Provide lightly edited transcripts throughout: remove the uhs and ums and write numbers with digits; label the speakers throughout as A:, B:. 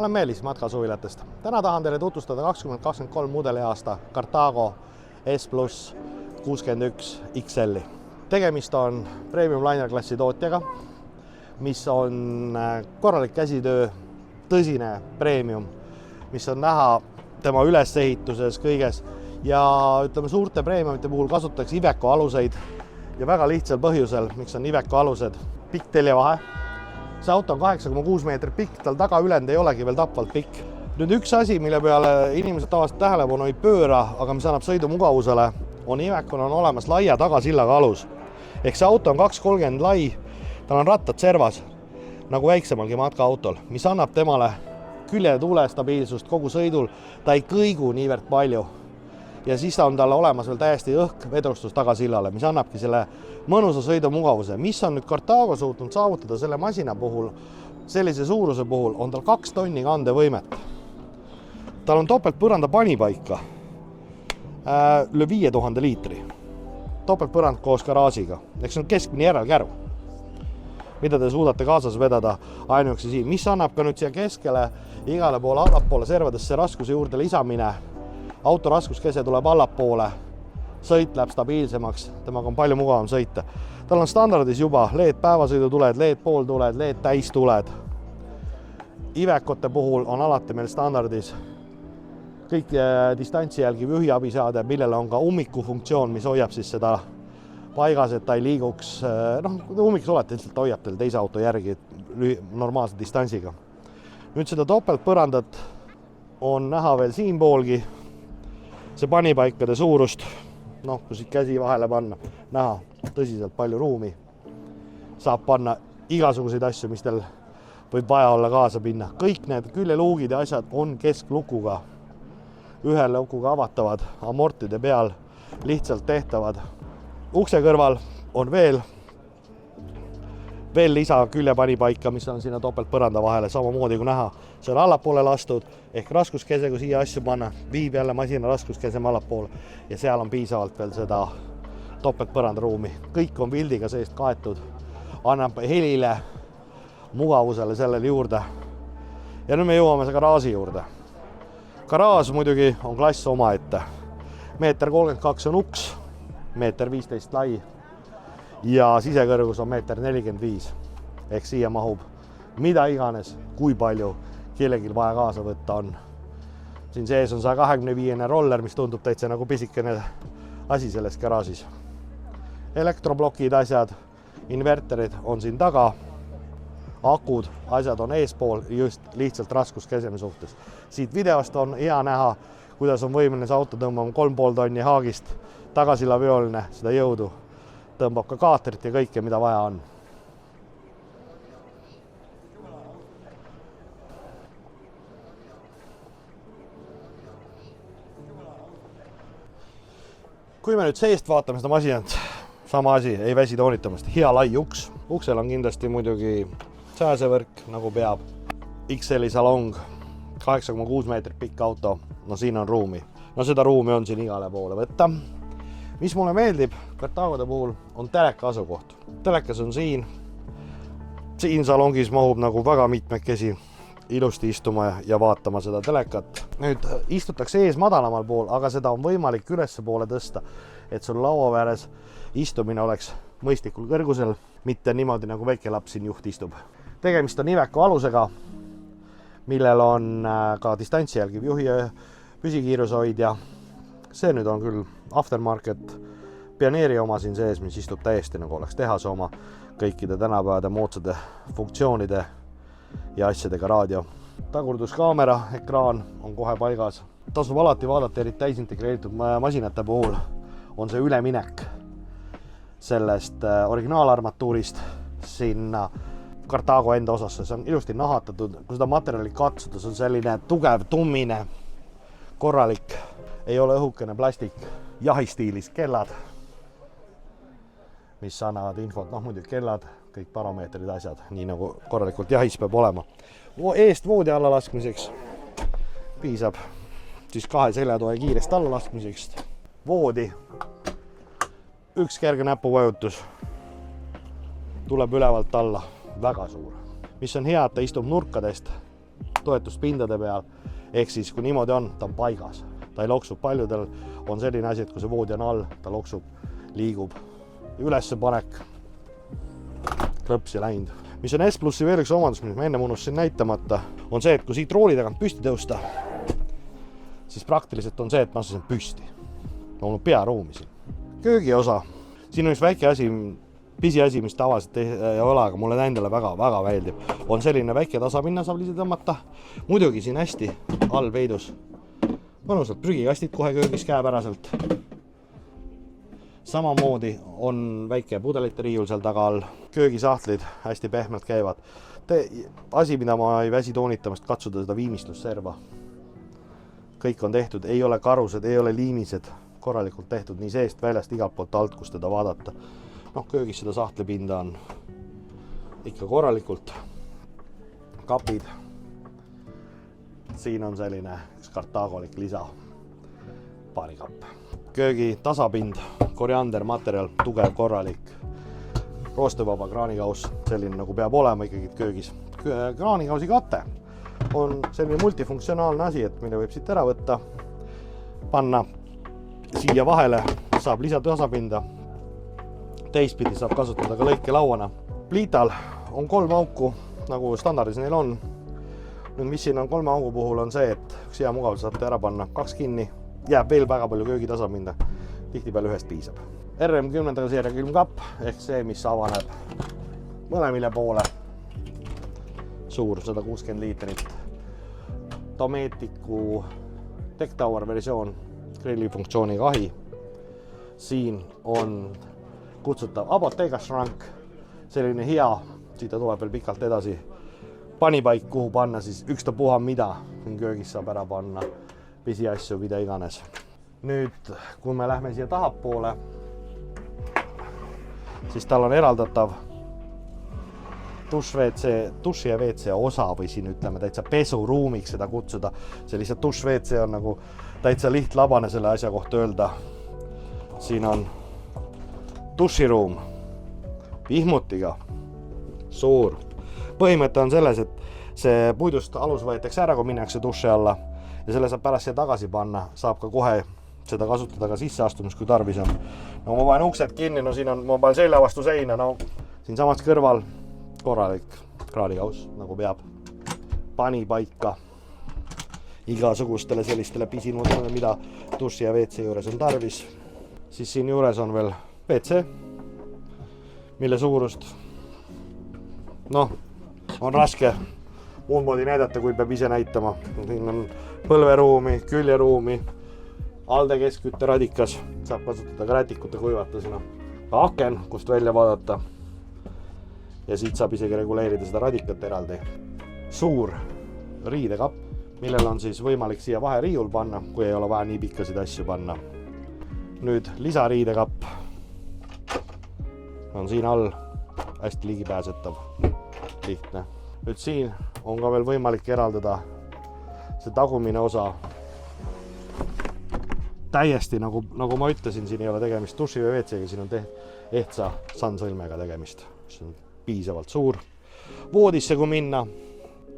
A: olen Meelis Matkasuvilatest. Täna tahan teile tutvustada 2023 mudeliaasta Carthago S Plus 61 XL. Tegemist on premium liner klassi tootjaga, mis on korralik käsitöö, tõsine premium, mis on näha tema ülesehituses kõiges ja ütleme suurte premiumite puhul kasutatakse Iveco aluseid ja väga lihtsal põhjusel, miks on Iveco alused. Pikk teljevahe. See auto on 8,6 meetrit pikk, tal taga ülend ei olegi veel tapvalt pikk. Nüüd üks asi, mille peale inimesed tavaliselt tähelepanu ei pööra, aga mis annab sõidumugavusele, on Ivecol on olemas laia tagasillaga alus. Ehk see auto on 2,30 lai, tal on rattad servas, nagu väiksemalgi matkaautol, mis annab temale küljetuule stabiilsust kogu sõidul, ta ei kõigu niivõrd palju. Ja siis on talle olemas veel täiesti õhk vedrustus tagasillale, mis annabki selle mõnusa sõidumugavuse. Mis on nüüd Carthago suutnud saavutada selle masina puhul, sellise suuruse puhul, on tal 2 tonni kandevõimet. Tal on topeltpõranda panipaika, üle 5000 liitri. Topeltpõrand koos garaažiga, ehk see on keskmine järelkäru, mida te suudate kaasas vedada ainuüksi siin. Mis annab ka nüüd siia keskele, igale poole allapoole servadesse raskuse juurde lisamine. Auto raskuskese tuleb allapoole, sõit läheb stabiilsemaks, temaga on palju mugavam sõita. Tal on standardis juba LED päevasõidutuled, LED pooltuled, LED täistuled. Ivecote puhul on alati meil standardis kõik distantsi jälgiv juhiabiseade, millele on ka ummiku funktsioon, mis hoiab siis seda paigas, et ta ei liiguks. Ummikus olete lihtsalt hoiab teil teise auto järgi normaalse distantsiga. Nüüd seda topeltpõrandat on näha veel siin poolgi. See panipaikade suurust, kui siit käsi vahele panna, näha tõsiselt palju ruumi. Saab panna igasuguseid asju, mis teil võib vaja olla kaasa pinna. Kõik need küljeluugid ja asjad on kesklukuga, ühe lukuga avatavad, amortide peal lihtsalt tehtavad. Ukse kõrval on veel lisa küljepanipaika, mis on sinna topeltpõranda vahele, samamoodi kui näha. See on allapoole lastud, ehk raskuskese, kui siia asju panna, viib jälle masina raskuskese allapoole ja seal on piisavalt veel seda topeltpõrandaruumi. Kõik on vildiga seest kaetud, annab helile, mugavusele sellele juurde. Ja nüüd me jõuame see garaaži juurde. Garaaž muidugi on klass omaette. 1,32 m on uks, 1,15 m lai. Ja sisekõrgus on 1,45 m. Ehk siia mahub mida iganes, kui palju kellelgi vaja kaasa võtta on. Siin sees on 125 roller, mis tundub täitsa nagu pisikene asi selles garaažis. Elektroblokid, asjad, inverterid on siin taga. Akud, asjad on eespool just lihtsalt raskuskeseme suhtes. Siit videost on hea näha, kuidas on võimeline see auto tõmbama 3,5 tonni haagist, tagasilavioline, seda jõudu. Tõmbab ka kaatrit ja kõike, mida vaja on. Kui me nüüd seest vaatame seda masinat, sama asi, ei väsi toonitamast. Hea lai uks. Uksel on kindlasti muidugi sääsevõrk, nagu peab. XL salong, 8,6 meetrit pikk auto. No siin on ruumi. No seda ruumi on siin igale poole võtta. Mis mulle meeldib Carthagode puhul on teleka asukoht. Telekas on siin. Siin salongis mahub nagu väga mitmekesi ilusti istuma ja vaatama seda telekat. Nüüd istutakse ees madalamal pool, aga seda on võimalik ülesse poole tõsta, et sul laua vääres istumine oleks mõistlikul kõrgusel, mitte niimoodi nagu väike laps siin juht istub. Tegemist on Iveco alusega, millel on ka distantsi jälgiv juhi püsikiirushoidja. See nüüd on küll aftermarket Pioneeri oma siin sees, mis istub täiesti nagu oleks tehase oma kõikide tänapäevade moodsade funktsioonide ja asjadega raadio. Tagurduskaamera ekraan on kohe paigas. Tasub alati vaadata, eriti täisintegreeritud masinate puhul on see üleminek sellest originaalarmatuurist sinna Carthago enda osasse. See on ilusti nahatatud, kui seda materjali katsuda, see on selline tugev, tummine, korralik, ei ole õhukene plastik, jahistiilis kellad, mis annavad infot, muidugi kellad, kõik parameetrid, asjad, nii nagu korralikult jahis peab olema. Eest voodi alla laskmiseks piisab siis 2 seljatoe kiirest alla laskmiseks. Voodi, üks kerge näpuvajutus tuleb ülevalt alla, väga suur. Mis on hea, et ta istub nurkadest toetuspindade peal. Ehk siis, kui niimoodi on, ta on paigas. Ta ei loksub. Paljudel on selline asi, et kui see voodi on all, ta loksub, liigub. Ülesse panek, klõps ja läinud. Mis on S-Plussi veel üks omandus, mis ma enne unustasin näitamata, on see, et kui siit rooli tagant püsti tõusta, siis praktiliselt on see, et ma asusin püsti. Ma olen pearuumi siin. Köögiosa. Siin on üks väike asi, pisiasi, mis tavaliselt ei ole, aga mulle endale väga väeldib. On selline väike tasapinna saab lisi tõmmata. Muidugi siin hästi all veidus. Mõnusalt prügikastid kohe köögis käepäraselt. Samamoodi on väike pudelite riiul seal taga all. Köögisahtlid hästi pehmelt käivad. Asi, mida ma ei väsi toonitamast, katsuda seda viimistlusserva. Kõik on tehtud, ei ole karused, ei ole liimised, korralikult tehtud nii seest väljast igalt poolt alt, kus teda vaadata. Köögis seda sahtlepinda on ikka korralikult. Kapid. Siin on selline üks kartaagolik lisa. Paarikapp. Köögi tasapind, koriander, materjal, tugev, korralik. Roostevaba kraanikaus, selline nagu peab olema ikkagi köögis. Kraanikausi kate on selline multifunktsionaalne asi, et mille võib siit ära võtta, panna siia vahele, saab lisatasapinda. Teistpidi saab kasutada ka lõikelauana. Pliital on 3 auku, nagu standardis neil on. Nüüd, mis siin on 3 augu puhul on see, et üks hea mugavus saate ära panna 2 kinni. Jääb veel väga palju köögi tasapinda. Tihtipeale ühest piisab. RM10 seeria külmkapp ehk see, mis avaneb mõlemile poole. Suur 160 liitrit. Domesticu Tech Tower versioon, grillifunktsiooniga ahi. Siin on kutsutav Abottega Shrunk, selline hea, siita tuleb veel pikalt edasi. Panipaik, kuhu panna siis ükstapuha mida, köögis saab ära panna pisiasju, mida iganes. Nüüd, kui me lähme siia tahapoole, siis tal on eraldatav duši ja WC osa või siin ütleme täitsa pesuruumiks seda kutsuda. See lihtsalt duš-WC on nagu täitsa lihtlabane selle asja kohta öelda. Siin on duširuum vihmutiga, suur. Põhimõte on selles, et see puidust alus võetakse ära, kui minnakse duši alla ja selle saab pärast siia tagasi panna. Saab ka kohe seda kasutada ka sisseastumis, kui tarvis on. No ma panen uksed kinni, no siin on, ma panen selja vastu seina, no siin samast kõrval korralik kraadikaus, nagu peab. Pani paika igasugustele sellistele pisinudele, mida duši ja WC juures on tarvis. Siis siin juures on veel WC, mille suurust on raske muud moodi näidata, kui peab ise näitama. Siin on põlveruumi, küljeruumi, alde keskkütte radikas, saab kasutada ka rätikute kuivatusena. Aken, kust välja vaadata. Ja siit saab isegi reguleerida seda radikat eraldi. Suur riidekapp, millel on siis võimalik siia vaheriiul panna, kui ei ole vaja nii pikkasid asju panna. Nüüd lisariidekapp on siin all, hästi ligipääsetav, lihtne. Nüüd siin on ka veel võimalik eraldada see tagumine osa. Täiesti, nagu ma ütlesin, siin ei ole tegemist duši või WC-ga, siin on ehtsa sandsõlmega tegemist, mis on piisavalt suur. Voodisse kui minna,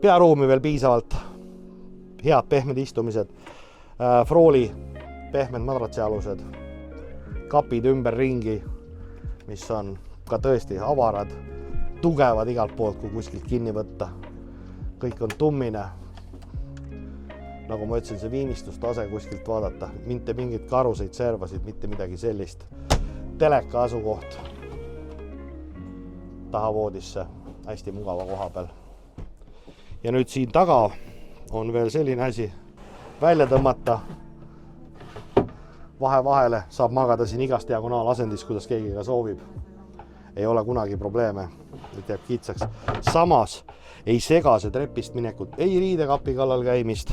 A: pearuumi veel piisavalt, head pehmed istumised, Frooli pehmed madratsialused, kapid ümber ringi, mis on ka tõesti avarad, tugevad igalt poolt, kui kuskilt kinni võtta. Kõik on tummine. Nagu ma ütlesin, see viimistlustase kuskilt vaadata, mitte mingid karuseid, servasid, mitte midagi sellist. Teleka asukoht tahavoodisse, hästi mugava koha peal. Ja nüüd siin taga on veel selline asi, välja tõmmata vahele, saab magada siin igas diagonaalasendis, kuidas keegi ka soovib. Ei ole kunagi probleeme, et jääb kitsaks. Samas ei sega see trepist minekut, ei riidekapi kallal käimist,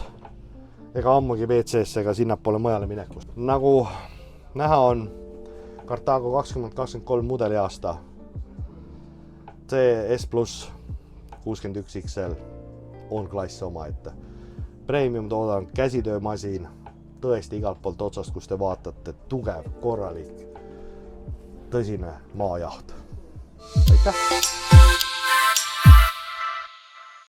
A: ega ammugi WC-sse ega sinnapoole mujale minekust. Nagu näha on Cartago 2023 mudeliaasta, see S+ 61 XL on klass omaette. Premium toodang, käsitöömasin, tõesti igalt poolt otsast, kus te vaatate, tugev, korralik, tõsine maajaht. Aitäh!